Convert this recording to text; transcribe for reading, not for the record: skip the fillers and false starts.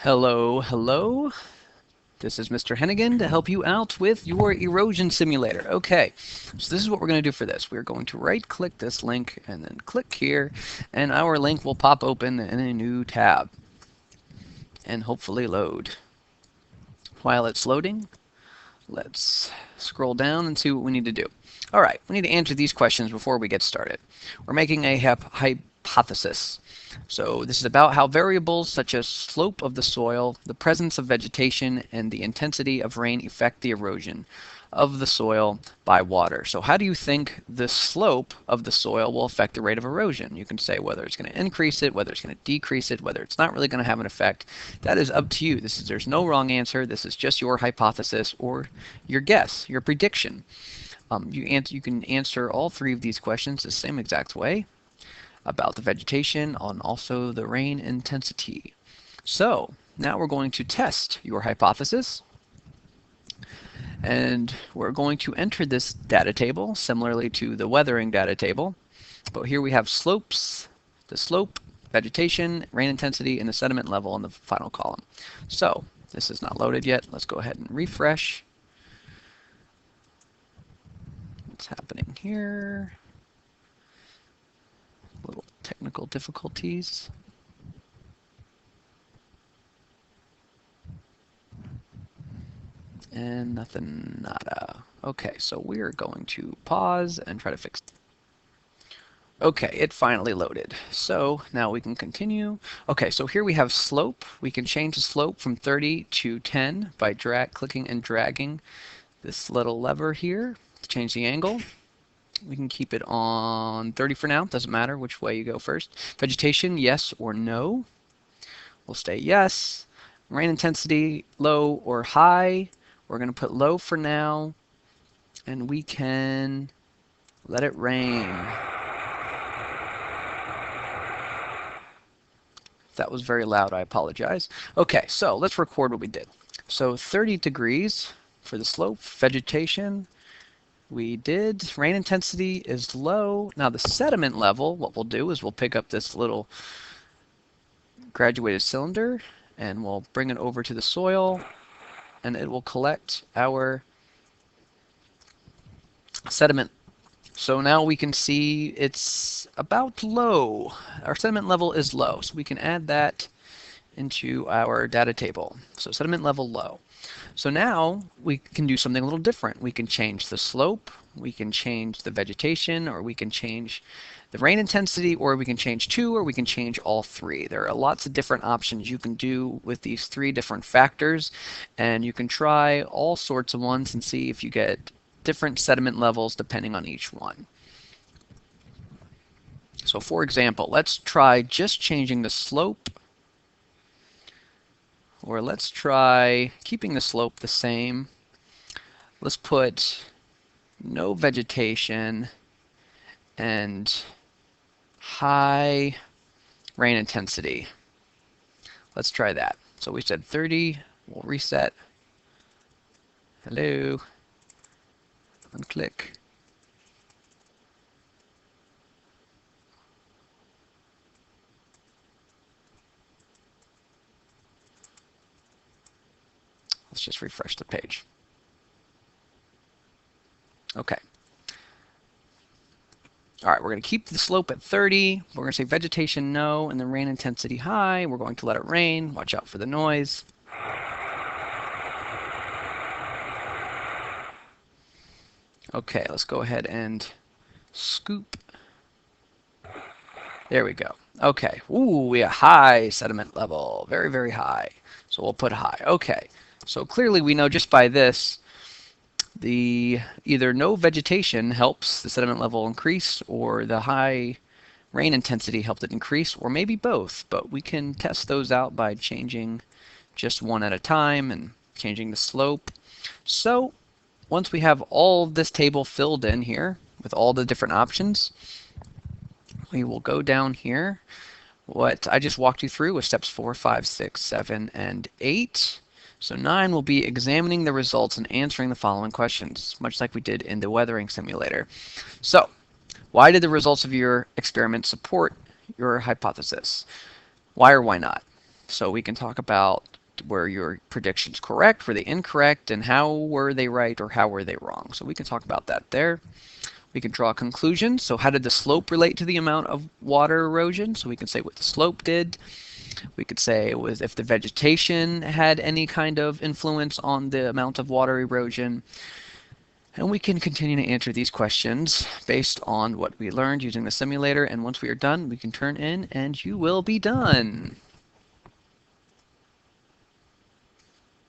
Hello, hello. This is Mr. Hennigan to help you out with your erosion simulator. Okay, so this is what we're going to do for this. We're going to right-click this link and then click here, and our link will pop open in a new tab and hopefully load. While it's loading, let's scroll down and see what we need to do. All right, we need to answer these questions before we get started. We're making a hypothesis. So this is about how variables such as slope of the soil, the presence of vegetation, and the intensity of rain affect the erosion of the soil by water. So how do you think the slope of the soil will affect the rate of erosion? You can say whether it's going to increase it, whether it's going to decrease it, whether it's not really going to have an effect. That is up to you. There's no wrong answer. This is just your hypothesis or your guess, your prediction. You can answer all three of these questions the same exact way about the vegetation and also the rain intensity. So now we're going to test your hypothesis, and we're going to enter this data table similarly to the weathering data table. But here we have slopes, the slope, vegetation, rain intensity, and the sediment level in the final column. So this is not loaded yet. Let's go ahead and refresh. What's happening here? Little technical difficulties. And nothing, nada. Okay, so we're going to pause and try to fix it. Okay, it finally loaded. So now we can continue. Okay, so here we have slope. We can change the slope from 30 to 10 by clicking and dragging this little lever here to change the angle. We can keep it on 30 for now. Doesn't matter which way you go first. Vegetation, yes or no. We'll stay yes. Rain intensity, low or high. We're going to put low for now, and we can let it rain. If that was very loud, I apologize. Okay, so let's record what we did. So 30 degrees for the slope. Vegetation, we did. Rain intensity is low. Now the sediment level, what we'll do is we'll pick up this little graduated cylinder and we'll bring it over to the soil, and it will collect our sediment. So now we can see it's about low. Our sediment level is low, so we can add that into our data table. So sediment level low. So now we can do something a little different. We can change the slope, we can change the vegetation, or we can change the rain intensity, or we can change two, or we can change all three. There are lots of different options you can do with these three different factors, and you can try all sorts of ones and see if you get different sediment levels depending on each one. So for example, let's try just changing the slope, or let's try keeping the slope the same. Let's put no vegetation and high rain intensity. Let's try that. So we said 30, we'll reset. Hello. Unclick. Let's just refresh the page. Okay. All right, we're going to keep the slope at 30. We're going to say vegetation no, and then rain intensity high. We're going to let it rain. Watch out for the noise. Okay, let's go ahead and scoop. There we go. Okay. Ooh, we have high sediment level. Very, very high. So we'll put high. Okay. So clearly we know just by this, either no vegetation helps the sediment level increase, or the high rain intensity helped it increase, or maybe both. But we can test those out by changing just one at a time and changing the slope. So once we have all of this table filled in here with all the different options, we will go down here. What I just walked you through was steps 4, 5, 6, 7, and 8. So 9 will be examining the results and answering the following questions, much like we did in the weathering simulator. So, why did the results of your experiment support your hypothesis? Why or why not? So we can talk about were your predictions correct? Were they incorrect? And how were they right or how were they wrong? So we can talk about that there. We can draw conclusions. So how did the slope relate to the amount of water erosion? So we can say what the slope did. We could say it was if the vegetation had any kind of influence on the amount of water erosion. And we can continue to answer these questions based on what we learned using the simulator. And once we are done, we can turn in and you will be done.